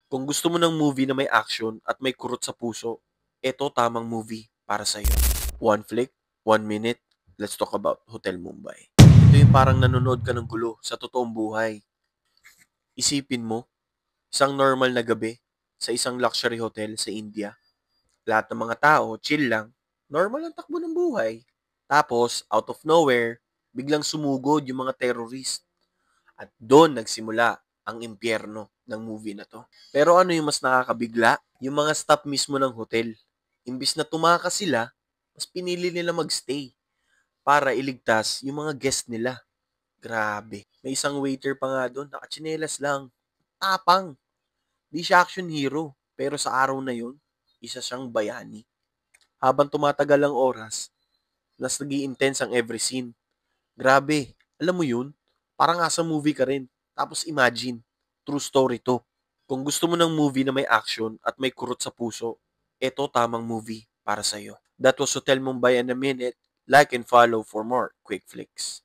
Kung gusto mo ng movie na may action at may kurot sa puso, eto tamang movie para sa'yo. One flick, 1 minute, let's talk about Hotel Mumbai. Ito yung parang nanonood ka ng gulo sa totoong buhay. Isipin mo, isang normal na gabi sa isang luxury hotel sa India. Lahat ng mga tao, chill lang, normal ang takbo ng buhay. Tapos, out of nowhere, biglang sumugod yung mga terrorist. At doon nagsimula ang impyerno ng movie na to. Pero ano yung mas nakakabigla? Yung mga staff mismo ng hotel. Imbis na tumakas sila, mas pinili nila magstay para iligtas yung mga guest nila. Grabe. May isang waiter pa nga doon, nakatsinelas lang. Tapang. Di siya action hero. Pero sa araw na yun, isa siyang bayani. Habang tumatagal ang oras, mas nag-i-intense ang every scene. Grabe. Alam mo yun? Parang nasa movie ka rin. Tapos imagine, true story to. Kung gusto mo ng movie na may action at may kurot sa puso, eto tamang movie para sa'yo. That was Hotel Mumbai in a minute. Like and follow for more quick flicks.